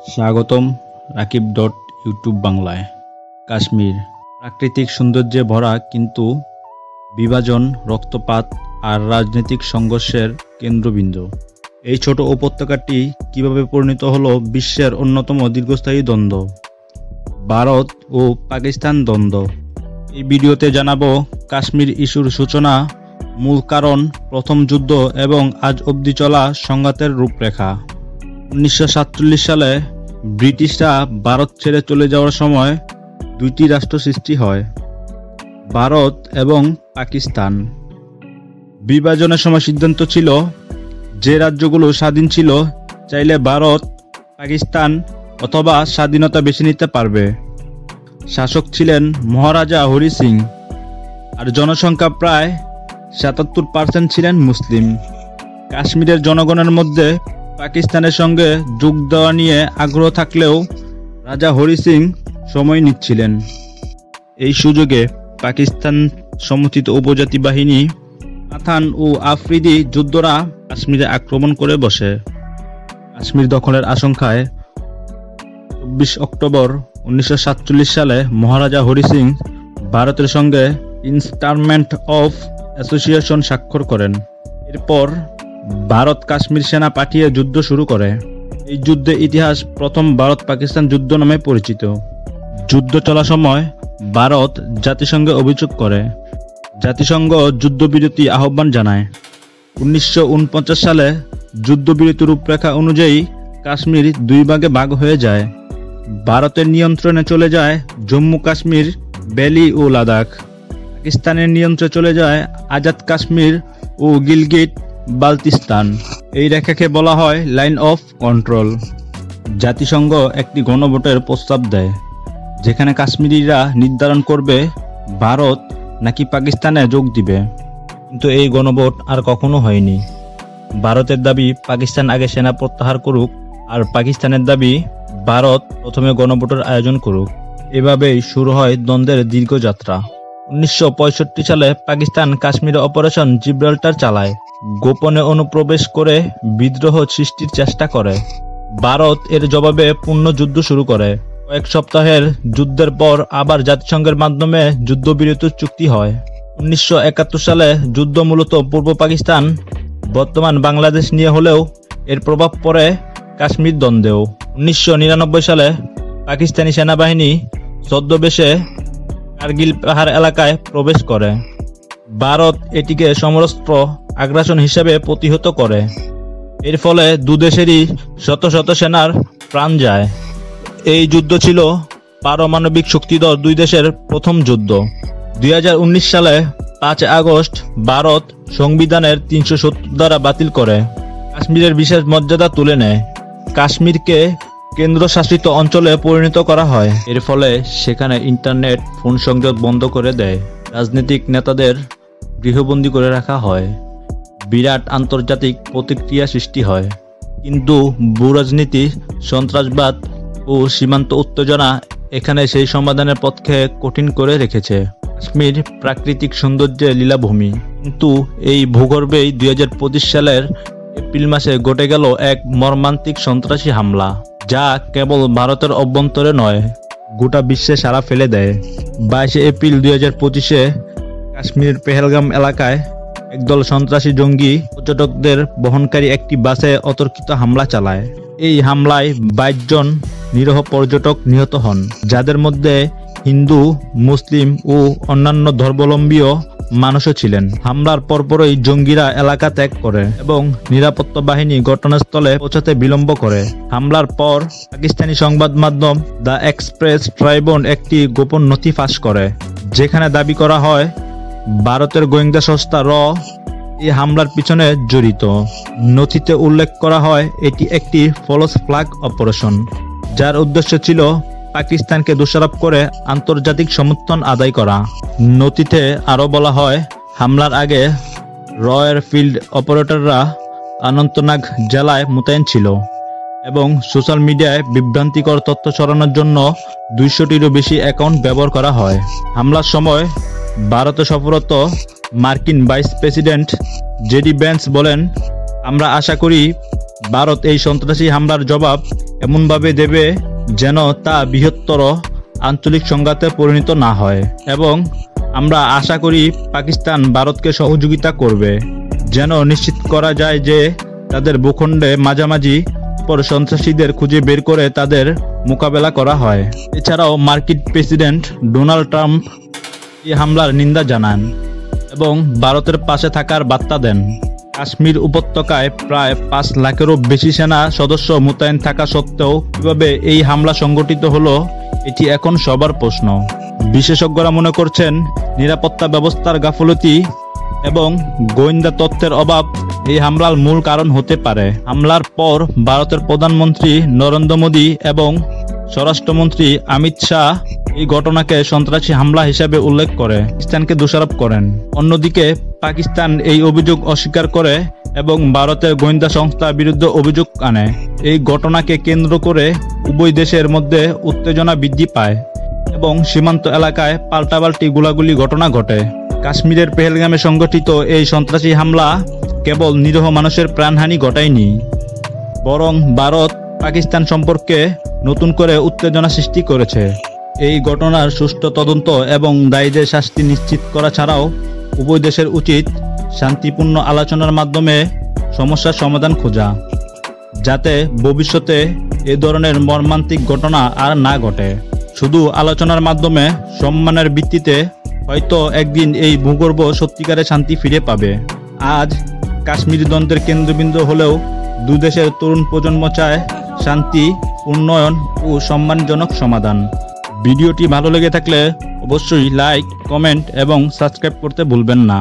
স্বাগতম রাকিব.ইউটিউব বাংলায়। কাশ্মীর প্রাকৃতিক সৌন্দর্যে ভরা, কিন্তু বিভাজন, রক্তপাত আর রাজনৈতিক সংঘর্ষের কেন্দ্রবিন্দু। এই ছোট উপত্যকাটি কিভাবে পরিণত হলো বিশ্বের অন্যতম দীর্ঘস্থায়ী দ্বন্দ্ব, ভারত ও পাকিস্তান দ্বন্দ্ব। এই ভিডিওতে জানাবো কাশ্মীর ইস্যুর সূচনা, মূল কারণ, প্রথম যুদ্ধ এবং আজ অবধি চলা সংঘাতের রূপরেখা। 1947 সালে ব্রিটিশরা ভারত ছেড়ে চলে যাওয়ার সময় দুইটি রাষ্ট্র সৃষ্টি হয়, ভারত এবং পাকিস্তান। বিভাজনের সময় সিদ্ধান্ত ছিল, যে রাজ্যগুলো স্বাধীন ছিল চাইলে ভারত, পাকিস্তান অথবা স্বাধীনতা বেছে নিতে পারবে। শাসক ছিলেন মহারাজা হরি সিং, আর জনসংখ্যা প্রায় 77% ছিলেন মুসলিম। কাশ্মীরের জনগণের মধ্যে পাকিস্তানের সঙ্গে যোগ দেওয়া নিয়ে আগ্রহ থাকলেও রাজা হরি সিং সময় নিচ্ছিলেন। এই সুযোগে পাকিস্তান সমর্থিত উপজাতি বাহিনী পাঠান ও আফ্রিদি যুদ্ধরা কাশ্মীরে আক্রমণ করে বসে। কাশ্মীর দখলের আশঙ্কায় 24 অক্টোবর 1947 সালে মহারাজা হরি সিং ভারতের সঙ্গে ইনস্ট্রামেন্ট অফ অ্যাসোসিয়েশন স্বাক্ষর করেন। এরপর ভারত কাশ্মীর সেনা পাঠিয়ে যুদ্ধ শুরু করে। এই যুদ্ধের ইতিহাস প্রথম ভারত পাকিস্তান যুদ্ধ নামে পরিচিত। যুদ্ধ চলার সময় ভারত জাতিসংঘে অভিযোগ করে। জাতিসংঘ যুদ্ধবিরতি আহ্বান জানায়। 1949 সালে যুদ্ধবিরতি রূপরেখা অনুযায়ী কাশ্মীর দুই ভাগে ভাগ হয়ে যায়। ভারতের নিয়ন্ত্রণে চলে যায় জম্মু কাশ্মীর, ভ্যালি ও লাদাখ। পাকিস্তানের নিয়ন্ত্রণে চলে যায় আজাদ কাশ্মীর ও গিলগিট বালতিস্তান। এই রেখাকে বলা হয় লাইন অফ কন্ট্রোল। জাতিসংঘ একটি গণভোটের প্রস্তাব দেয়, যেখানে কাশ্মীরিরা নির্ধারণ করবে ভারত নাকি পাকিস্তানে যোগ দিবে। কিন্তু এই গণভোট আর কখনো হয়নি। ভারতের দাবি পাকিস্তান আগে সেনা প্রত্যাহার করুক, আর পাকিস্তানের দাবি ভারত প্রথমে গণভোটের আয়োজন করুক। এভাবেই শুরু হয় দ্বন্দ্বের দীর্ঘ যাত্রা। 1965 সালে পাকিস্তান কাশ্মীরে অপারেশন জিব্রাল্টার চালায়, গোপনে অনুপ্রবেশ করে বিদ্রোহ সৃষ্টির চেষ্টা করে। ভারত এর জবাবে পূর্ণ যুদ্ধ শুরু করে। কয়েক সপ্তাহের যুদ্ধের পর আবার জাতিসংঘের মাধ্যমে যুদ্ধবিরতি চুক্তি হয়। 1971 সালে যুদ্ধ মূলত পূর্ব পাকিস্তান, বর্তমান বাংলাদেশ নিয়ে হলেও এর প্রভাব পড়ে কাশ্মীর দ্বন্দ্বেও। 1999 সালে পাকিস্তানি সেনাবাহিনী ছদ্মবেশে কার্গিল পাহাড় এলাকায় প্রবেশ করে। ভারত এটিকে সমরাস্ত্র আগ্রাসন হিসেবে প্রতিহত করে। এর ফলে দুদেশেরই শত শত সেনার প্রাণ যায়। এই যুদ্ধ ছিল পারমাণবিক শক্তিধর দুই দেশের প্রথম যুদ্ধ। 2019 সালে 5 আগস্ট ভারত সংবিধানের 370 ধারা বাতিল করে কাশ্মীরের বিশেষ মর্যাদা তুলে নেয়। কাশ্মীরকে কেন্দ্রশাসিত অঞ্চলে পরিণত করা হয়। এর ফলে সেখানে ইন্টারনেট, ফোন সংযোগ বন্ধ করে দেয়। রাজনৈতিক নেতাদের গৃহবন্দী করে রাখা হয়। বিরাট আন্তর্জাতিক প্রতিক্রিয়া সৃষ্টি হয়। কিন্তু ভূরাজনীতি, সন্ত্রাসবাদ ও সীমান্ত উত্তেজনা এখানে সেই সমাধানের পথকে কঠিন করে রেখেছে। কাশ্মীর প্রাকৃতিক সৌন্দর্যের লীলাভূমি, কিন্তু এই ভূগর্ভেই 2025 সালের এপ্রিল মাসে ঘটে গেল এক মর্মান্তিক সন্ত্রাসী হামলা, যা কেবল ভারতের অভ্যন্তরে নয়, গোটা বিশ্বে সাড়া ফেলে দেয়। 22 এপ্রিল 2025-এ কাশ্মীরের পেহেলগাম এলাকায় একদল সন্ত্রাসী জঙ্গি পর্যটকদের বহনকারী একটি বাসে অতর্কিত হামলা চালায়। এই হামলায় 22 জন নিরীহ পর্যটক নিহত হন, যাদের মধ্যে হিন্দু, মুসলিম ও অন্যান্য ধর্মাবলম্বীও মানুষও ছিলেন। হামলার পরপরই জঙ্গিরা এলাকা ত্যাগ করে এবং নিরাপত্তা বাহিনী ঘটনাস্থলে পৌঁছাতে বিলম্ব করে। হামলার পর পাকিস্তানি সংবাদ মাধ্যম দ্য এক্সপ্রেস ট্রাইবুন একটি গোপন নথি ফাঁস করে, যেখানে দাবি করা হয় ভারতের গোয়েন্দা সংস্থা র এই হামলার পিছনে জড়িত। নথিতে উল্লেখ করা হয় এটি একটি ফলস ফ্ল্যাগ অপারেশন, যার উদ্দেশ্য ছিল পাকিস্তানকে দোষারোপ করে আন্তর্জাতিক সমর্থন আদায় করা। নথিতে আরও বলা হয়, হামলার আগে র এর ফিল্ড অপারেটররা অনন্তনাগ জেলায় মোতায়েন ছিল এবং সোশ্যাল মিডিয়ায় বিভ্রান্তিকর তথ্য ছড়ানোর জন্য 200টিরও বেশি অ্যাকাউন্ট ব্যবহার করা হয়। হামলার সময় ভারতে সফররত মার্কিন ভাইস প্রেসিডেন্ট জেডি ভ্যান্স বলেন, আমরা আশা করি ভারত এই সন্ত্রাসী হামলার জবাব এমনভাবে দেবে যেন তা বৃহত্তর আঞ্চলিক সংঘাতে পরিণত না হয়, এবং আমরা আশা করি পাকিস্তান ভারতকে সহযোগিতা করবে যেন নিশ্চিত করা যায় যে তাদের ভূখণ্ডে মাঝামাঝি পর সন্ত্রাসীদের খুঁজে বের করে তাদের মোকাবেলা করা হয়। এছাড়াও মার্কিন প্রেসিডেন্ট ডোনাল্ড ট্রাম্প এই হামলার নিন্দা জানান এবং ভারতের পাশে থাকার বার্তা দেন। কাশ্মীর উপত্যকায় প্রায় 5 লাখেরও বেশি সেনা সদস্য মোতায়েন থাকা সত্ত্বেও কিভাবে এই হামলা সংগঠিত হলো, এটি এখন সবার প্রশ্ন। বিশেষজ্ঞরা মনে করছেন নিরাপত্তা ব্যবস্থার গাফলতি এবং গোয়েন্দা তথ্যের অভাব এই হামলার মূল কারণ হতে পারে। হামলার পর ভারতের প্রধানমন্ত্রী নরেন্দ্র মোদী এবং স্বরাষ্ট্রমন্ত্রী অমিত শাহ এই ঘটনাকে সন্ত্রাসী হামলা হিসেবে উল্লেখ করে পাকিস্তানকে দোষারোপ করেন। অন্যদিকে পাকিস্তান এই অভিযোগ অস্বীকার করে এবং ভারতের গোয়েন্দা সংস্থার বিরুদ্ধে অভিযোগ আনে। এই ঘটনাকে কেন্দ্র করে উভয় দেশের মধ্যে উত্তেজনা বৃদ্ধি পায় এবং সীমান্ত এলাকায় পাল্টাপাল্টি গোলাগুলি ঘটনা ঘটে। কাশ্মীরের পেহেলগামে সংগঠিত এই সন্ত্রাসী হামলা কেবল নিরীহ মানুষের প্রাণহানি ঘটায়নি, বরং ভারত পাকিস্তান সম্পর্কে নতুন করে উত্তেজনা সৃষ্টি করেছে। এই ঘটনার সুষ্ঠু তদন্ত এবং দায়ীদের শাস্তি নিশ্চিত করা ছাড়াও উভয় দেশের উচিত শান্তিপূর্ণ আলোচনার মাধ্যমে সমস্যার সমাধান খোঁজা, যাতে ভবিষ্যতে এ ধরনের মর্মান্তিক ঘটনা আর না ঘটে। শুধু আলোচনার মাধ্যমে সম্মানের ভিত্তিতে হয়তো একদিন এই ভূগর্ভ সত্যিকারের শান্তি ফিরে পাবে। আজ কাশ্মীর দ্বন্দ্বের কেন্দ্রবিন্দু হলেও দুদেশের তরুণ প্রজন্ম চায় শান্তি, উন্নয়ন ও সম্মানজনক সমাধান। ভিডিওটি ভালো লেগে থাকলে অবশ্যই লাইক, কমেন্ট এবং সাবস্ক্রাইব করতে ভুলবেন না।